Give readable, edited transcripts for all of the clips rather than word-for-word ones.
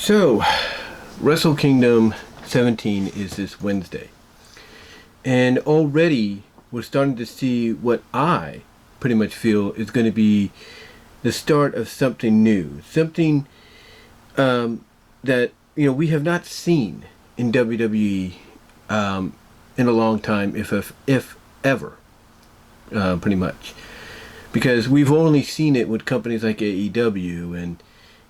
So, Wrestle Kingdom 17 is this Wednesday. And already we're starting to see what I pretty much feel is going to be the start of something new. Something that, we have not seen in WWE in a long time, if ever, pretty much. Because we've only seen it with companies like AEW and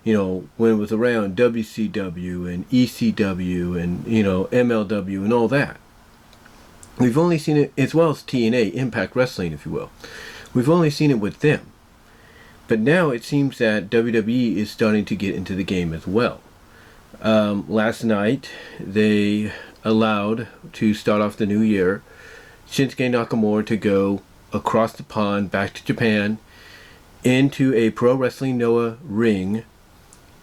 when it was around WCW and ECW and, MLW and all that. We've only seen it, as well as TNA, Impact Wrestling, if you will. We've only seen it with them. But now it seems that WWE is starting to get into the game as well. Last night, they allowed, to start off the new year, Shinsuke Nakamura to go across the pond back to Japan into a Pro Wrestling Noah ring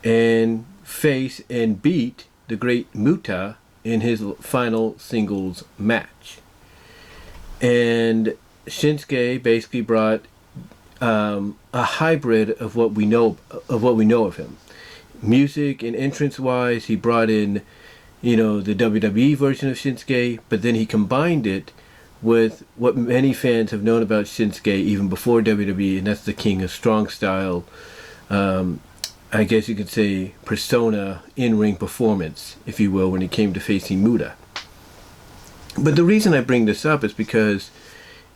and face and beat the great Muta in his final singles match. And Shinsuke basically brought a hybrid of what we know of him. Music and entrance wise, he brought in the WWE version of Shinsuke, but then he combined it with what many fans have known about Shinsuke even before WWE, and that's the King of Strong Style, I guess you could say persona, in-ring performance, if you will, when it came to facing Muta. But the reason I bring this up is because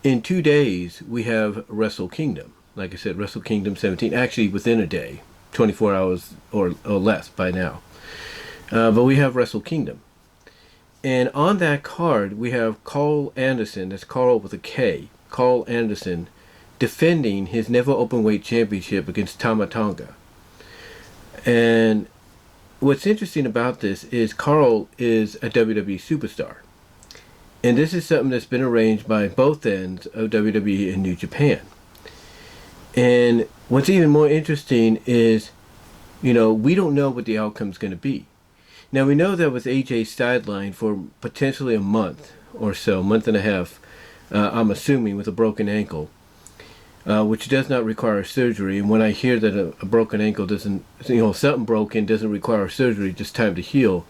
in 2 days we have Wrestle Kingdom. Like I said, Wrestle Kingdom 17, actually within a day, 24 hours or less by now. But we have Wrestle Kingdom. And on that card, we have Carl Anderson, that's Carl with a K, Carl Anderson, defending his Never Openweight Championship against Tama Tonga. And what's interesting about this is Carl is a WWE superstar. And this is something that's been arranged by both ends of WWE and New Japan. And what's even more interesting is, we don't know what the outcome's going to be. Now, we know that with AJ sidelined for potentially a month or so, month and a half, I'm assuming, with a broken ankle, which does not require surgery. And when I hear that a broken ankle doesn't, something broken doesn't require surgery, just time to heal,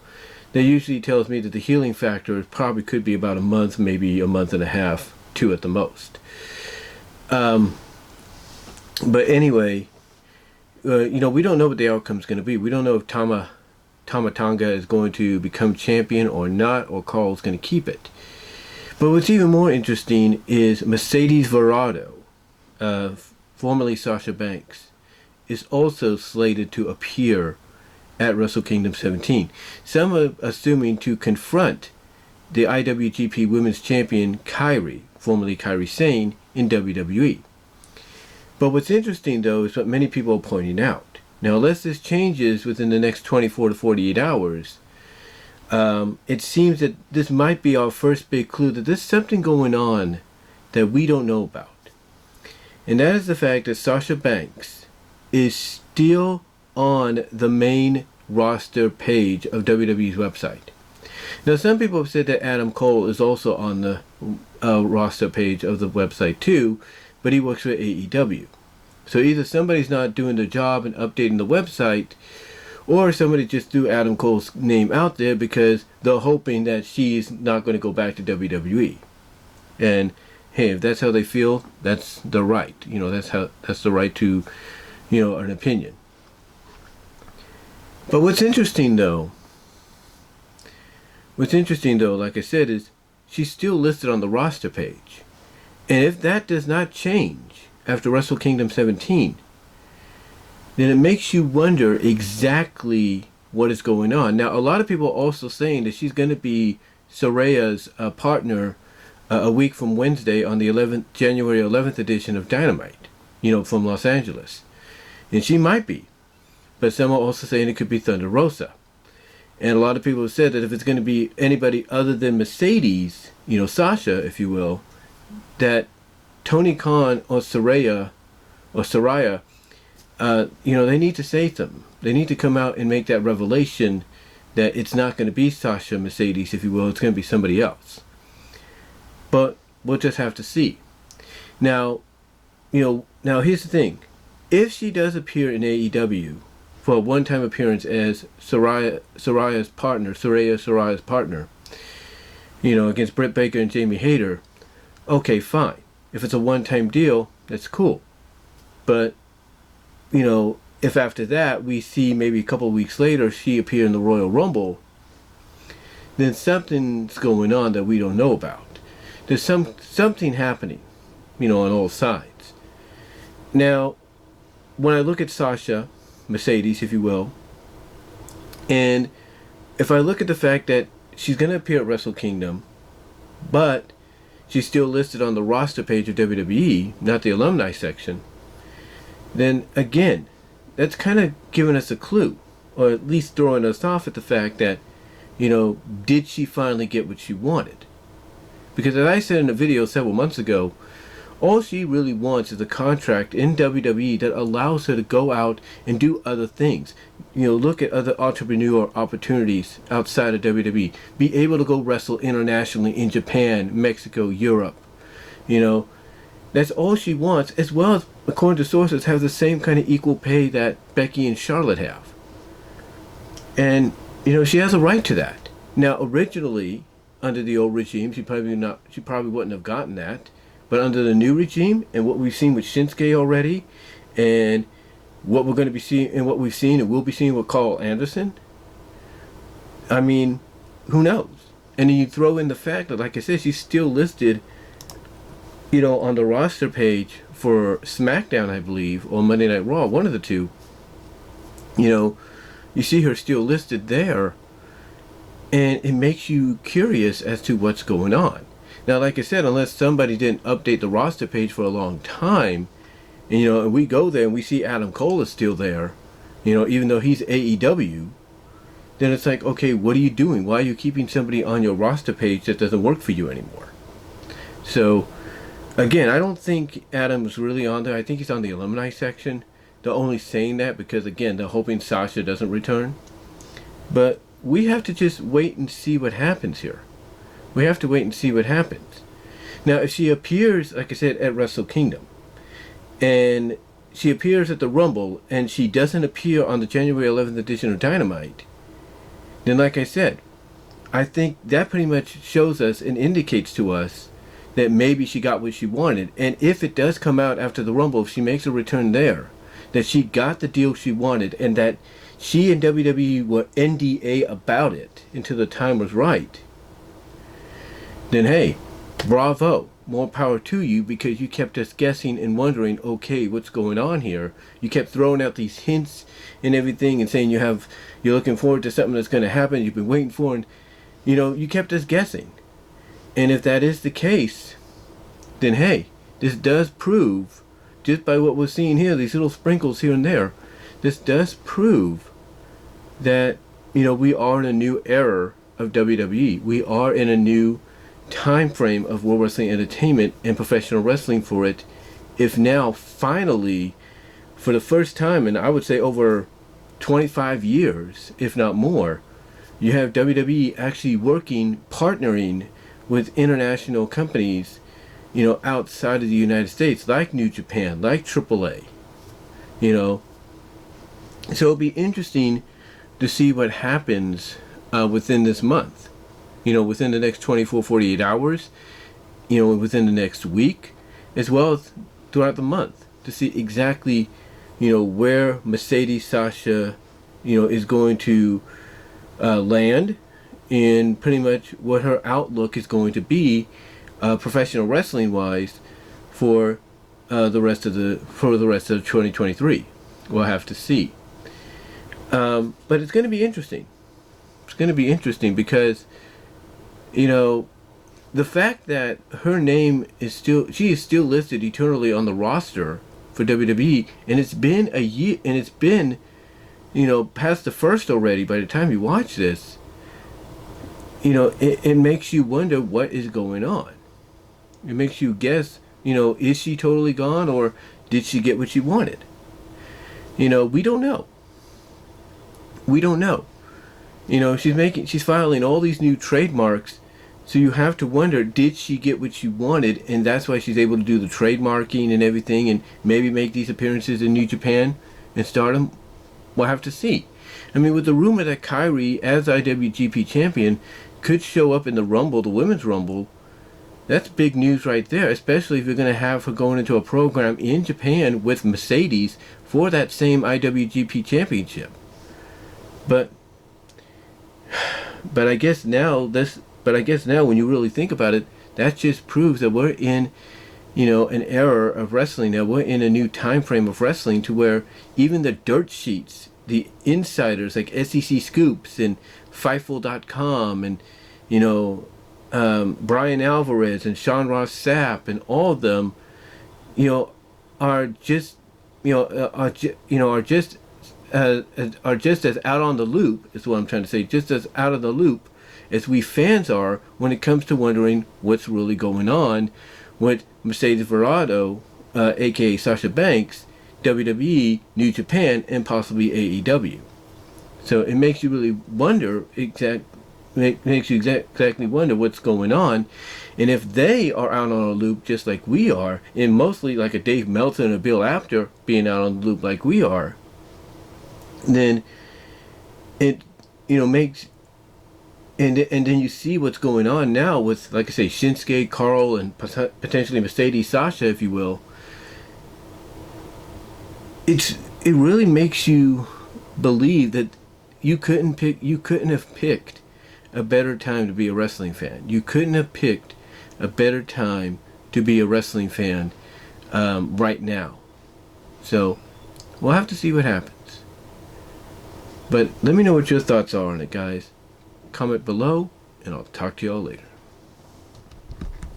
that usually tells me that the healing factor probably could be about a month, maybe a month and a half, 2 at the most. But anyway, we don't know what the outcome's going to be. We don't know if Tama Tonga is going to become champion or not, or Carl's going to keep it. But what's even more interesting is Mercedes Varado, formerly Sasha Banks, is also slated to appear at Wrestle Kingdom 17. Some are assuming to confront the IWGP Women's Champion Kairi, formerly Kairi Sane, in WWE. But what's interesting, though, is what many people are pointing out. Now, unless this changes within the next 24 to 48 hours, it seems that this might be our first big clue that there's something going on that we don't know about. And that is the fact that Sasha Banks is still on the main roster page of WWE's website. Now, some people have said that Adam Cole is also on the roster page of the website too, but he works for AEW. So either somebody's not doing the job and updating the website, or somebody just threw Adam Cole's name out there because they're hoping that she's not going to go back to WWE. And hey, if that's how they feel, that's the right. That's the right to, an opinion. But what's interesting though, like I said, is she's still listed on the roster page. And if that does not change after Wrestle Kingdom 17, then it makes you wonder exactly what is going on. Now, a lot of people are also saying that she's going to be Saraya's partner a week from Wednesday on the January 11th edition of Dynamite, from Los Angeles. And she might be. But some are also saying it could be Thunder Rosa. And a lot of people have said that if it's going to be anybody other than Mercedes, Sasha, if you will, that Tony Khan or Saraya, they need to say something. They need to come out and make that revelation that it's not going to be Sasha Mercedes, if you will. It's going to be somebody else. But we'll just have to see. Now here's the thing. If she does appear in AEW for a one-time appearance as Soraya's partner, against Britt Baker and Jamie Hayter, okay, fine. If it's a one-time deal, that's cool. But, if after that we see maybe a couple of weeks later she appeared in the Royal Rumble, then something's going on that we don't know about. There's something happening, on all sides. Now, when I look at Sasha, Mercedes, if you will, and if I look at the fact that she's going to appear at Wrestle Kingdom, but she's still listed on the roster page of WWE, not the alumni section, then again, that's kind of giving us a clue, or at least throwing us off at the fact that, did she finally get what she wanted? Because as I said in a video several months ago, all she really wants is a contract in WWE that allows her to go out and do other things. Look at other entrepreneur opportunities outside of WWE. Be able to go wrestle internationally in Japan, Mexico, Europe. That's all she wants, as well as, according to sources, have the same kind of equal pay that Becky and Charlotte have. And, she has a right to that. Now, originally, under the old regime, she probably wouldn't have gotten that. But under the new regime, and what we've seen with Shinsuke already, and what we're going to be seeing, and what we've seen and will be seeing with Carl Anderson, I mean, who knows? And then you throw in the fact that, like I said, she's still listed, on the roster page for SmackDown, I believe, or Monday Night Raw, one of the two. You see her still listed there, and it makes you curious as to what's going on. Now, like I said, unless somebody didn't update the roster page for a long time, and we go there and we see Adam Cole is still there, even though he's AEW, then it's like, okay, what are you doing? Why are you keeping somebody on your roster page that doesn't work for you anymore? So, again, I don't think Adam's really on there. I think he's on the alumni section. They're only saying that because, again, they're hoping Sasha doesn't return. But we have to just wait and see what happens here. We have to wait and see what happens. Now, if she appears, like I said, at Wrestle Kingdom, and she appears at the Rumble, and she doesn't appear on the January 11th edition of Dynamite, then, like I said, I think that pretty much shows us and indicates to us that maybe she got what she wanted. And if it does come out after the Rumble, if she makes a return there, that she got the deal she wanted, and that she and WWE were NDA about it until the time was right, then hey, bravo, more power to you, because you kept us guessing and wondering, okay, what's going on here? You kept throwing out these hints and everything and saying you're looking forward to something that's going to happen, you've been waiting for, and you kept us guessing. And if that is the case, then hey, this does prove, just by what we're seeing here, these little sprinkles here and there, this does prove that, we are in a new era of WWE. We are in a new time frame of World Wrestling Entertainment and professional wrestling for it. If now, finally, for the first time, and I would say over 25 years, if not more, you have WWE actually partnering with international companies, outside of the United States, like New Japan, like AAA, So it'll be interesting to see what happens within this month, within the next 24, 48 hours, within the next week, as well as throughout the month, to see exactly, where Mercedes Sasha, is going to land, and pretty much what her outlook is going to be, professional wrestling wise, for the rest of 2023. We'll have to see. But it's going to be interesting. It's going to be interesting because, the fact that her name is she is still listed eternally on the roster for WWE, and it's been a year, and it's been, past the first already by the time you watch this, it makes you wonder what is going on. It makes you guess, is she totally gone, or did she get what she wanted? We don't know. We don't know. She's filing all these new trademarks, so you have to wonder, did she get what she wanted, and that's why she's able to do the trademarking and everything, and maybe make these appearances in New Japan and Stardom? we'll have to see. I mean, with the rumor that Kairi, as IWGP champion, could show up in the Rumble, the Women's Rumble, that's big news right there, especially if you're going to have her going into a program in Japan with Mercedes for that same IWGP championship. But I guess now when you really think about it, that just proves that we're in, an era of wrestling now. We're in a new time frame of wrestling to where even the dirt sheets, the insiders like SEC Scoops and Fightful.com and, Brian Alvarez and Sean Ross Sapp and all of them, are just as out on the loop, is what I'm trying to say, just as out of the loop as we fans are when it comes to wondering what's really going on with Mercedes Varado, aka Sasha Banks, WWE, New Japan, and possibly AEW. So it makes you really wonder exactly wonder what's going on, and if they are out on a loop just like we are, and mostly like a Dave Meltzer and a Bill Apter being out on the loop like we are, then it makes and then you see what's going on now with, like I say, Shinsuke, Carl, and potentially Mercedes, Sasha, if you will. It really makes you believe that you couldn't have picked a better time to be a wrestling fan. You couldn't have picked a better time to be a wrestling fan right now. So we'll have to see what happens. But let me know what your thoughts are on it, guys. Comment below, and I'll talk to y'all later.